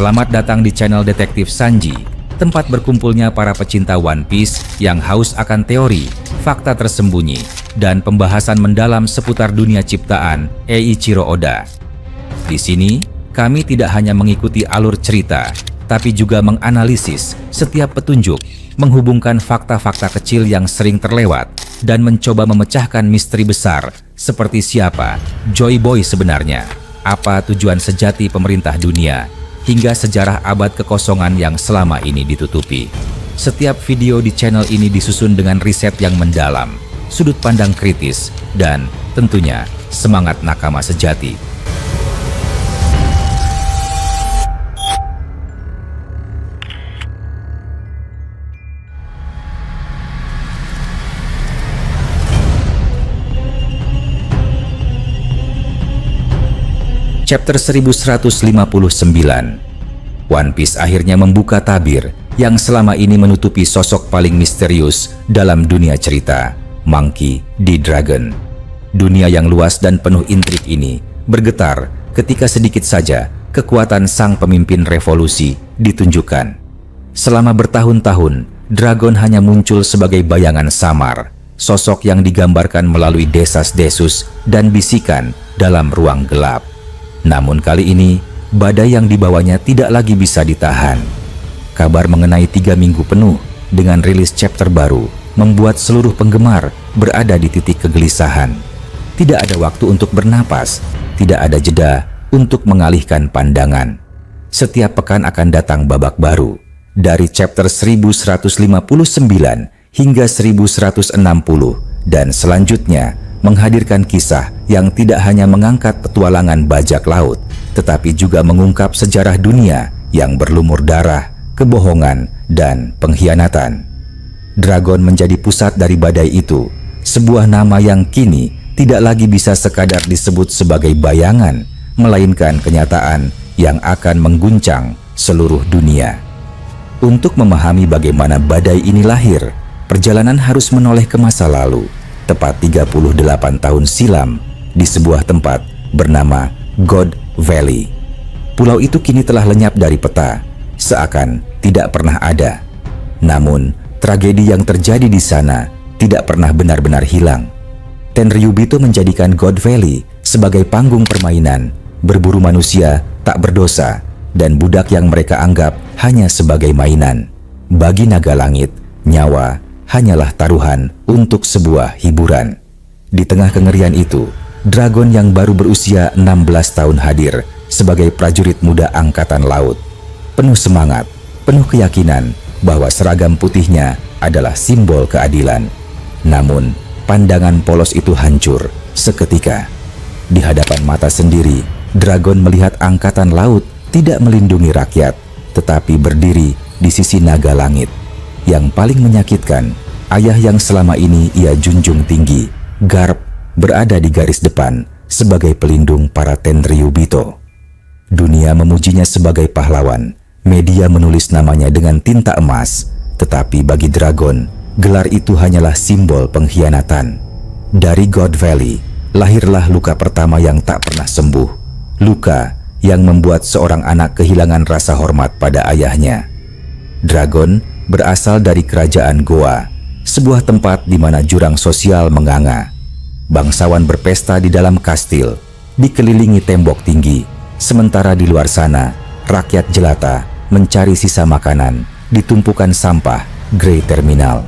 Selamat datang di channel Detektif Sanji, tempat berkumpulnya para pecinta One Piece yang haus akan teori, fakta tersembunyi, dan pembahasan mendalam seputar dunia ciptaan Eiichiro Oda. Di sini, kami tidak hanya mengikuti alur cerita, tapi juga menganalisis setiap petunjuk, menghubungkan fakta-fakta kecil yang sering terlewat, dan mencoba memecahkan misteri besar seperti siapa Joy Boy sebenarnya, apa tujuan sejati pemerintah dunia, hingga sejarah abad kekosongan yang selama ini ditutupi. Setiap video di channel ini disusun dengan riset yang mendalam, sudut pandang kritis, dan tentunya semangat nakama sejati. Chapter 1159. One Piece akhirnya membuka tabir yang selama ini menutupi sosok paling misterius dalam dunia cerita, Monkey D. Dragon. Dunia yang luas dan penuh intrik ini bergetar ketika sedikit saja kekuatan sang pemimpin revolusi ditunjukkan. Selama bertahun-tahun, Dragon hanya muncul sebagai bayangan samar, sosok yang digambarkan melalui desas-desus dan bisikan dalam ruang gelap. Namun kali ini, badai yang dibawanya tidak lagi bisa ditahan. Kabar mengenai 3 minggu penuh dengan rilis chapter baru membuat seluruh penggemar berada di titik kegelisahan. Tidak ada waktu untuk bernapas, tidak ada jeda untuk mengalihkan pandangan. Setiap pekan akan datang babak baru, dari chapter 1159 hingga 1160, dan selanjutnya menghadirkan kisah yang tidak hanya mengangkat petualangan bajak laut, tetapi juga mengungkap sejarah dunia yang berlumur darah, kebohongan, dan pengkhianatan. Dragon menjadi pusat dari badai itu, sebuah nama yang kini tidak lagi bisa sekadar disebut sebagai bayangan, melainkan kenyataan yang akan mengguncang seluruh dunia. Untuk memahami bagaimana badai ini lahir, perjalanan harus menoleh ke masa lalu, tepat 38 tahun silam, di sebuah tempat bernama God Valley. Pulau itu kini telah lenyap dari peta, seakan tidak pernah ada. Namun, tragedi yang terjadi di sana tidak pernah benar-benar hilang. Tenryubito menjadikan God Valley sebagai panggung permainan, berburu manusia tak berdosa, dan budak yang mereka anggap hanya sebagai mainan. Bagi naga langit, nyawa hanyalah taruhan untuk sebuah hiburan. Di tengah kengerian itu, Dragon yang baru berusia 16 tahun hadir sebagai prajurit muda angkatan laut. Penuh semangat, penuh keyakinan bahwa seragam putihnya adalah simbol keadilan. Namun, pandangan polos itu hancur seketika. Di hadapan mata sendiri, Dragon melihat angkatan laut tidak melindungi rakyat, tetapi berdiri di sisi naga langit. Yang paling menyakitkan, ayah yang selama ini ia junjung tinggi, Garp, berada di garis depan sebagai pelindung para Tenryubito. Dunia memujinya sebagai pahlawan, media menulis namanya dengan tinta emas, tetapi bagi Dragon, gelar itu hanyalah simbol pengkhianatan. Dari God Valley, lahirlah luka pertama yang tak pernah sembuh, luka yang membuat seorang anak kehilangan rasa hormat pada ayahnya. Dragon berasal dari kerajaan Goa, sebuah tempat di mana jurang sosial menganga. Bangsawan berpesta di dalam kastil, dikelilingi tembok tinggi, sementara di luar sana, rakyat jelata mencari sisa makanan di tumpukan sampah Grey Terminal.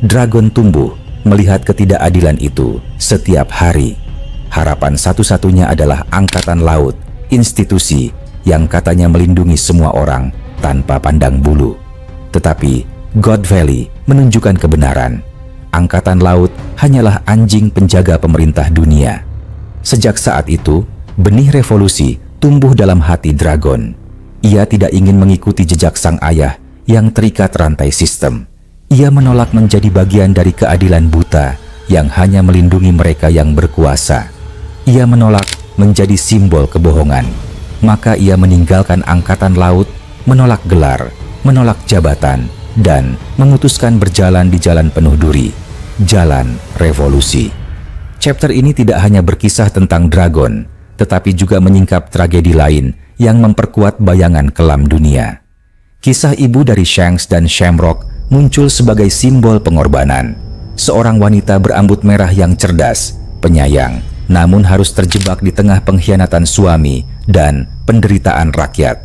Dragon tumbuh melihat ketidakadilan itu setiap hari. Harapan satu-satunya adalah angkatan laut, institusi yang katanya melindungi semua orang tanpa pandang bulu. Tetapi God Valley menunjukkan kebenaran. Angkatan laut hanyalah anjing penjaga pemerintah dunia. Sejak saat itu, benih revolusi tumbuh dalam hati Dragon. Ia tidak ingin mengikuti jejak sang ayah yang terikat rantai sistem. Ia menolak menjadi bagian dari keadilan buta yang hanya melindungi mereka yang berkuasa. Ia menolak menjadi simbol kebohongan. Maka ia meninggalkan angkatan laut, menolak gelar, menolak jabatan, dan memutuskan berjalan di jalan penuh duri, jalan revolusi. Chapter ini tidak hanya berkisah tentang Dragon, tetapi juga menyingkap tragedi lain yang memperkuat bayangan kelam dunia. Kisah ibu dari Shanks dan Shamrock muncul sebagai simbol pengorbanan. Seorang wanita berambut merah yang cerdas, penyayang, namun harus terjebak di tengah pengkhianatan suami dan penderitaan rakyat.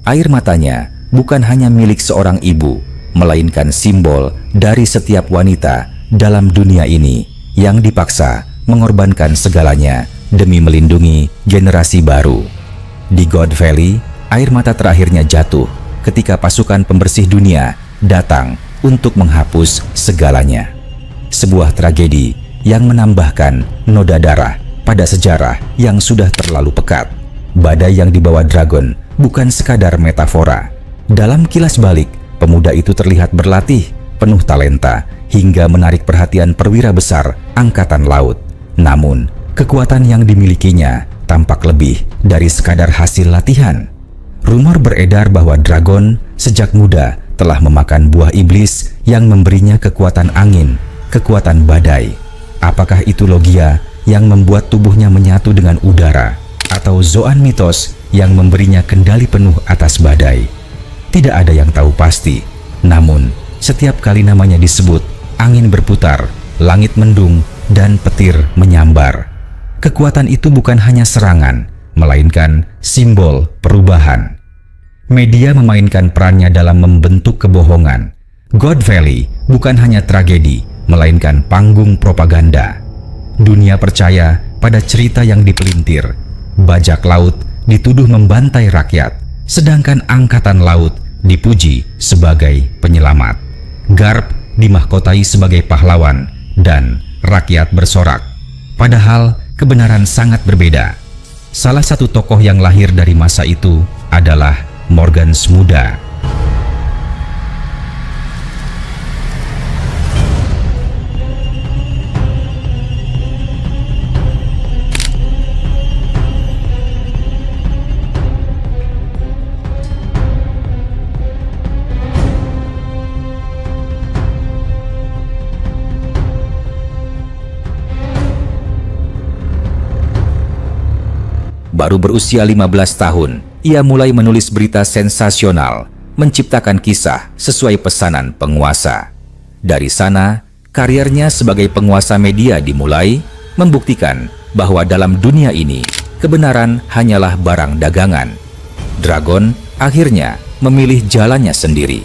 Air matanya bukan hanya milik seorang ibu, melainkan simbol dari setiap wanita dalam dunia ini yang dipaksa mengorbankan segalanya demi melindungi generasi baru. Di God Valley, air mata terakhirnya jatuh ketika pasukan pembersih dunia datang untuk menghapus segalanya. Sebuah tragedi yang menambahkan noda darah pada sejarah yang sudah terlalu pekat. Badai yang dibawa Dragon bukan sekadar metafora. Dalam kilas balik, pemuda itu terlihat berlatih, penuh talenta, hingga menarik perhatian perwira besar angkatan laut. Namun, kekuatan yang dimilikinya tampak lebih dari sekadar hasil latihan. Rumor beredar bahwa Dragon sejak muda telah memakan buah iblis yang memberinya kekuatan angin, kekuatan badai. Apakah itu Logia yang membuat tubuhnya menyatu dengan udara, atau Zoan mitos yang memberinya kendali penuh atas badai? Tidak ada yang tahu pasti. Namun, setiap kali namanya disebut, angin berputar, langit mendung, dan petir menyambar. Kekuatan itu bukan hanya serangan, melainkan simbol perubahan. Media memainkan perannya dalam membentuk kebohongan. God Valley bukan hanya tragedi, melainkan panggung propaganda. Dunia percaya pada cerita yang dipelintir. Bajak laut dituduh membantai rakyat, sedangkan angkatan laut dipuji sebagai penyelamat. Garp dimahkotai sebagai pahlawan, dan rakyat bersorak. Padahal kebenaran sangat berbeda. Salah satu tokoh yang lahir dari masa itu adalah Morgans muda. Baru berusia 15 tahun, ia mulai menulis berita sensasional, menciptakan kisah sesuai pesanan penguasa. Dari sana, karirnya sebagai penguasa media dimulai, membuktikan bahwa dalam dunia ini, kebenaran hanyalah barang dagangan. Dragon akhirnya memilih jalannya sendiri.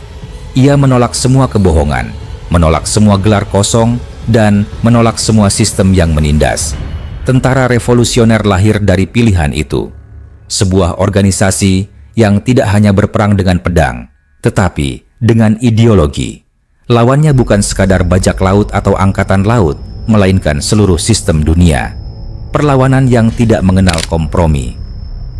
Ia menolak semua kebohongan, menolak semua gelar kosong, dan menolak semua sistem yang menindas. Tentara revolusioner lahir dari pilihan itu. Sebuah organisasi yang tidak hanya berperang dengan pedang, tetapi dengan ideologi. Lawannya bukan sekadar bajak laut atau angkatan laut, melainkan seluruh sistem dunia. Perlawanan yang tidak mengenal kompromi.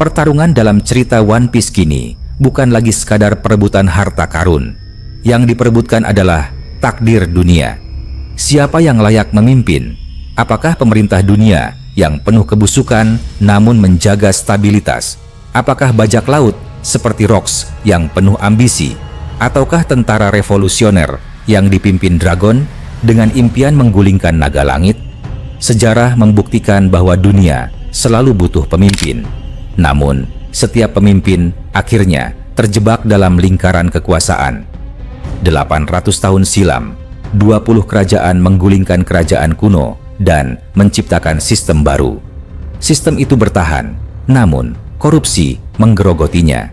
Pertarungan dalam cerita One Piece kini bukan lagi sekadar perebutan harta karun. Yang diperebutkan adalah takdir dunia. Siapa yang layak memimpin? Apakah pemerintah dunia yang penuh kebusukan namun menjaga stabilitas? Apakah bajak laut seperti Rox yang penuh ambisi? Ataukah tentara revolusioner yang dipimpin Dragon dengan impian menggulingkan naga langit? Sejarah membuktikan bahwa dunia selalu butuh pemimpin. Namun, setiap pemimpin akhirnya terjebak dalam lingkaran kekuasaan. 800 tahun silam, 20 kerajaan menggulingkan kerajaan kuno dan menciptakan sistem baru. Sistem itu bertahan, namun korupsi menggerogotinya.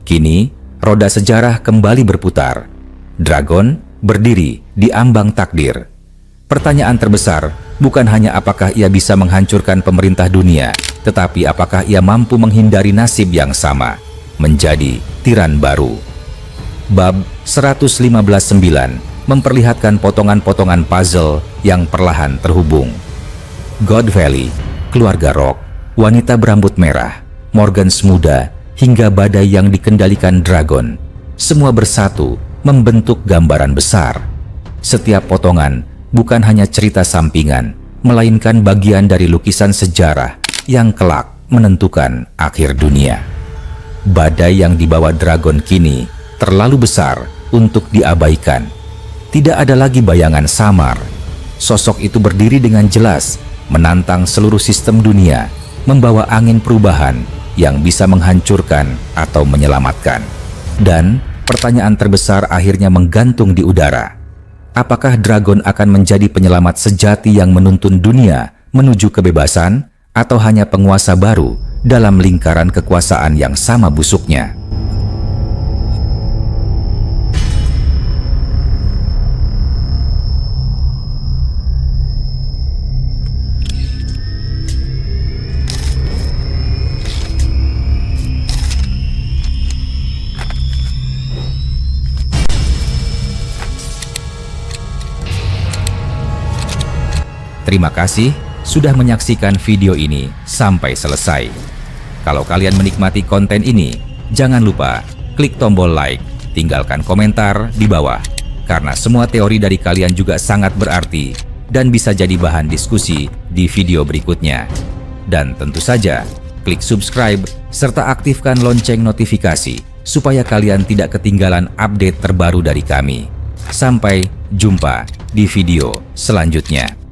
Kini, roda sejarah kembali berputar. Dragon berdiri di ambang takdir. Pertanyaan terbesar bukan hanya apakah ia bisa menghancurkan pemerintah dunia, tetapi apakah ia mampu menghindari nasib yang sama, menjadi tiran baru. Bab 115.9 memperlihatkan potongan-potongan puzzle yang perlahan terhubung. God Valley, keluarga Rock, wanita berambut merah, Morgans muda, hingga badai yang dikendalikan Dragon, semua bersatu membentuk gambaran besar. Setiap potongan bukan hanya cerita sampingan, melainkan bagian dari lukisan sejarah yang kelak menentukan akhir dunia. Badai yang dibawa Dragon kini terlalu besar untuk diabaikan. Tidak ada lagi bayangan samar. Sosok itu berdiri dengan jelas, menantang seluruh sistem dunia, membawa angin perubahan yang bisa menghancurkan atau menyelamatkan. Dan pertanyaan terbesar akhirnya menggantung di udara. Apakah dragon akan menjadi penyelamat sejati yang menuntun dunia menuju kebebasan, atau hanya penguasa baru dalam lingkaran kekuasaan yang sama busuknya? Terima kasih sudah menyaksikan video ini sampai selesai. Kalau kalian menikmati konten ini, jangan lupa klik tombol like, tinggalkan komentar di bawah. Karena semua teori dari kalian juga sangat berarti dan bisa jadi bahan diskusi di video berikutnya. Dan tentu saja, klik subscribe serta aktifkan lonceng notifikasi supaya kalian tidak ketinggalan update terbaru dari kami. Sampai jumpa di video selanjutnya.